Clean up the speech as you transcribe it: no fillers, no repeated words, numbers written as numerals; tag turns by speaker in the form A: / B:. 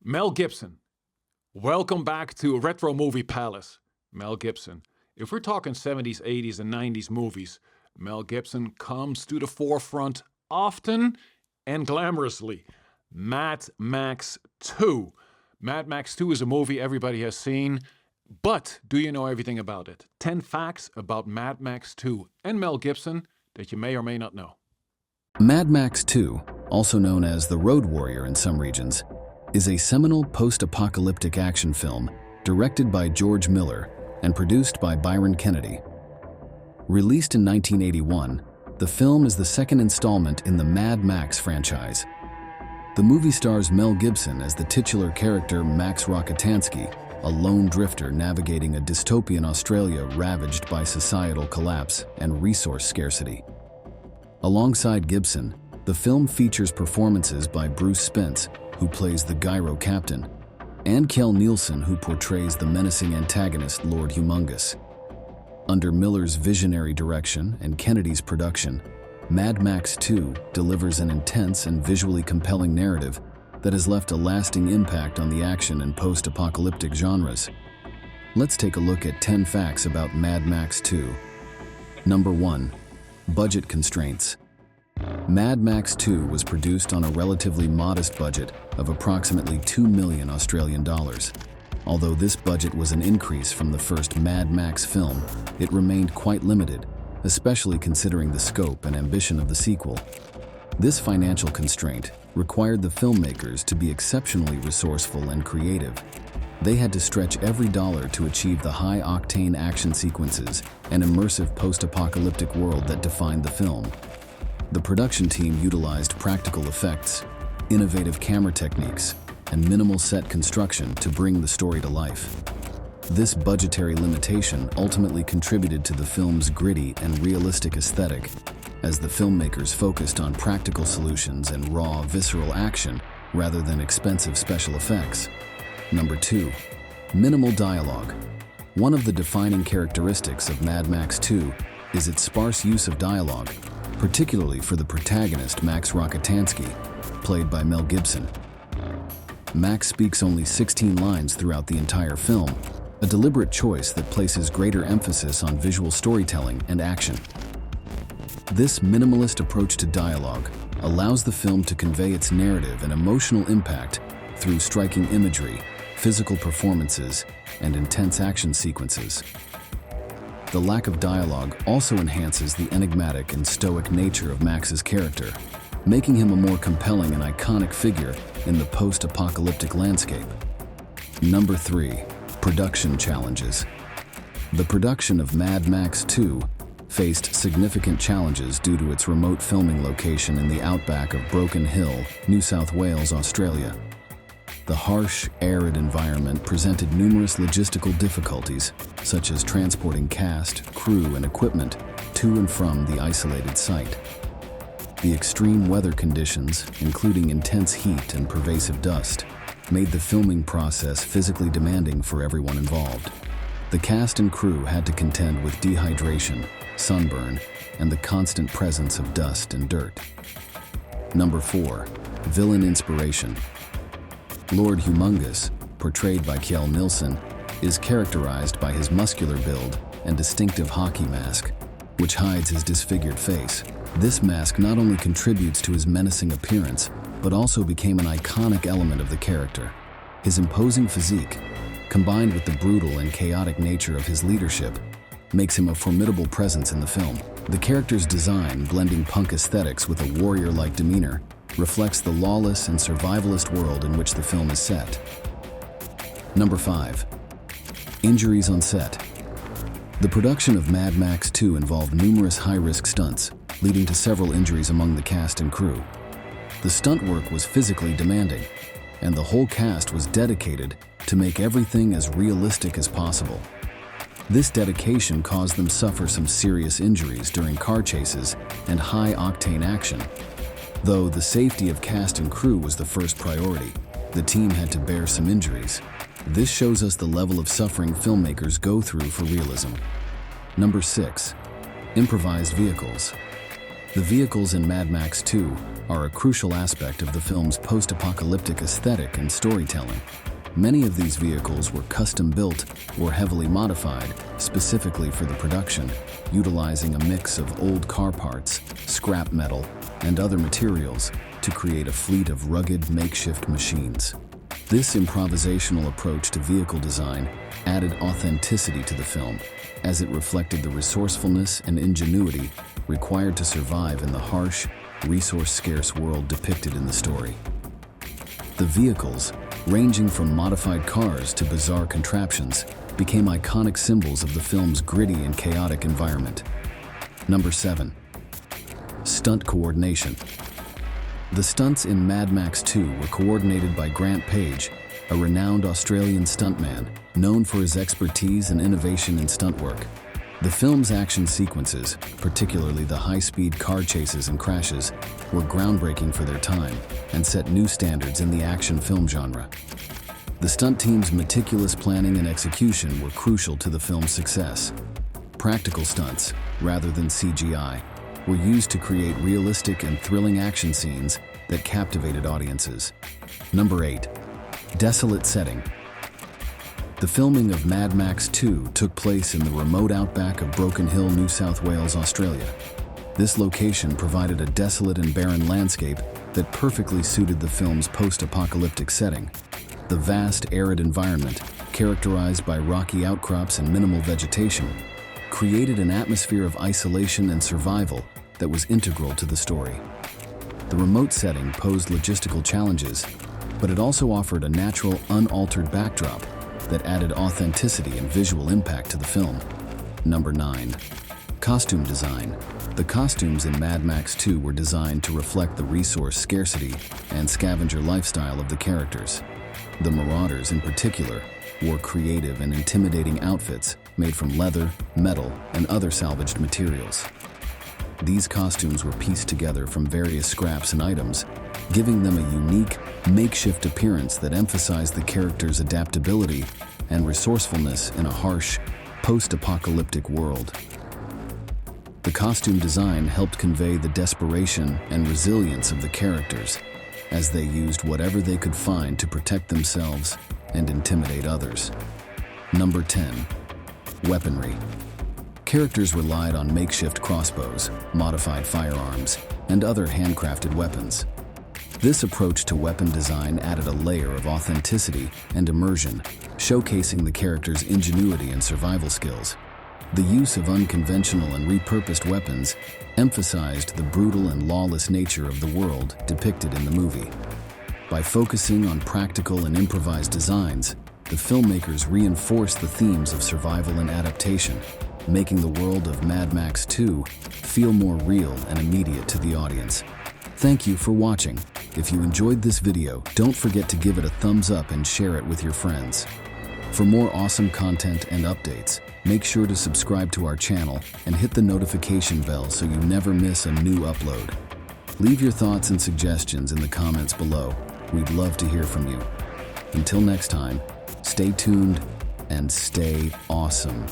A: Mel Gibson. Welcome back to Retro Movie Palace. Mel Gibson. If we're talking 70s, 80s, and 90s movies, Mel Gibson comes to the forefront often and glamorously. Mad Max 2. Mad Max 2 is a movie everybody has seen, but do you know everything about it? 10 facts about Mad Max 2 and Mel Gibson that you may or may not know.
B: Mad Max 2, also known as The Road Warrior in some regions, is a seminal post-apocalyptic action film directed by George Miller and produced by Byron Kennedy. Released in 1981, the film is the second installment in the Mad Max franchise. The movie stars Mel Gibson as the titular character Max Rockatansky, a lone drifter navigating a dystopian Australia ravaged by societal collapse and resource scarcity. Alongside Gibson, the film features performances by Bruce Spence, who plays the gyro captain, and Kjell Nielsen, who portrays the menacing antagonist Lord Humungus. Under Miller's visionary direction and Kennedy's production, Mad Max 2 delivers an intense and visually compelling narrative that has left a lasting impact on the action and post-apocalyptic genres. Let's take a look at 10 facts about Mad Max 2. Number 1. Budget constraints. Mad Max 2 was produced on a relatively modest budget of approximately $2 million Australian dollars. Although this budget was an increase from the first Mad Max film, it remained quite limited, especially considering the scope and ambition of the sequel. This financial constraint required the filmmakers to be exceptionally resourceful and creative. They had to stretch every dollar to achieve the high-octane action sequences and immersive post-apocalyptic world that defined the film. The production team utilized practical effects, innovative camera techniques, and minimal set construction to bring the story to life. This budgetary limitation ultimately contributed to the film's gritty and realistic aesthetic, as the filmmakers focused on practical solutions and raw, visceral action rather than expensive special effects. Number 2. Minimal dialogue. One of the defining characteristics of Mad Max 2 is its sparse use of dialogue, particularly for the protagonist Max Rockatansky, played by Mel Gibson. Max speaks only 16 lines throughout the entire film, a deliberate choice that places greater emphasis on visual storytelling and action. This minimalist approach to dialogue allows the film to convey its narrative and emotional impact through striking imagery, physical performances, and intense action sequences. The lack of dialogue also enhances the enigmatic and stoic nature of Max's character, making him a more compelling and iconic figure in the post-apocalyptic landscape. Number 3. Production challenges. The production of Mad Max 2 faced significant challenges due to its remote filming location in the outback of Broken Hill, New South Wales, Australia. The harsh, arid environment presented numerous logistical difficulties, such as transporting cast, crew, and equipment to and from the isolated site. The extreme weather conditions, including intense heat and pervasive dust, made the filming process physically demanding for everyone involved. The cast and crew had to contend with dehydration, sunburn, and the constant presence of dust and dirt. Number 4. Villain inspiration. Lord Humungus, portrayed by Kjell Nielsen, is characterized by his muscular build and distinctive hockey mask, which hides his disfigured face. This mask not only contributes to his menacing appearance, but also became an iconic element of the character. His imposing physique, combined with the brutal and chaotic nature of his leadership, makes him a formidable presence in the film. The character's design, blending punk aesthetics with a warrior-like demeanor, reflects the lawless and survivalist world in which the film is set. Number 5. Injuries on set. The production of Mad Max 2 involved numerous high-risk stunts, leading to several injuries among the cast and crew. The stunt work was physically demanding, and the whole cast was dedicated to make everything as realistic as possible. This dedication caused them suffer some serious injuries during car chases and high-octane action. Though the safety of cast and crew was the first priority, the team had to bear some injuries. This shows us the level of suffering filmmakers go through for realism. Number 6. Improvised vehicles. The vehicles in Mad Max 2 are a crucial aspect of the film's post-apocalyptic aesthetic and storytelling. Many of these vehicles were custom-built or heavily modified specifically for the production, utilizing a mix of old car parts, scrap metal, and other materials to create a fleet of rugged makeshift machines. This improvisational approach to vehicle design added authenticity to the film, as it reflected the resourcefulness and ingenuity required to survive in the harsh, resource-scarce world depicted in the story. The vehicles, ranging from modified cars to bizarre contraptions, became iconic symbols of the film's gritty and chaotic environment. Number 7. Stunt coordination. The stunts in Mad Max 2 were coordinated by Grant Page, a renowned Australian stuntman known for his expertise and innovation in stunt work. The film's action sequences, particularly the high-speed car chases and crashes, were groundbreaking for their time and set new standards in the action film genre. The stunt team's meticulous planning and execution were crucial to the film's success. Practical stunts, rather than CGI, were used to create realistic and thrilling action scenes that captivated audiences. Number 8. Desolate setting. The filming of Mad Max 2 took place in the remote outback of Broken Hill, New South Wales, Australia. This location provided a desolate and barren landscape that perfectly suited the film's post-apocalyptic setting. The vast, arid environment, characterized by rocky outcrops and minimal vegetation, created an atmosphere of isolation and survival that was integral to the story. The remote setting posed logistical challenges, but it also offered a natural, unaltered backdrop that added authenticity and visual impact to the film. Number 9. Costume design. The costumes in Mad Max 2 were designed to reflect the resource scarcity and scavenger lifestyle of the characters. The Marauders, in particular, wore creative and intimidating outfits made from leather, metal, and other salvaged materials. These costumes were pieced together from various scraps and items, giving them a unique, makeshift appearance that emphasized the characters' adaptability and resourcefulness in a harsh, post-apocalyptic world. The costume design helped convey the desperation and resilience of the characters, as they used whatever they could find to protect themselves and intimidate others. Number 10. Weaponry. Characters relied on makeshift crossbows, modified firearms, and other handcrafted weapons. This approach to weapon design added a layer of authenticity and immersion, showcasing the characters' ingenuity and survival skills. The use of unconventional and repurposed weapons emphasized the brutal and lawless nature of the world depicted in the movie. By focusing on practical and improvised designs, the filmmakers reinforced the themes of survival and adaptation, making the world of Mad Max 2 feel more real and immediate to the audience. Thank you for watching. If you enjoyed this video, don't forget to give it a thumbs up and share it with your friends. For more awesome content and updates, make sure to subscribe to our channel and hit the notification bell so you never miss a new upload. Leave your thoughts and suggestions in the comments below. We'd love to hear from you. Until next time, stay tuned and stay awesome.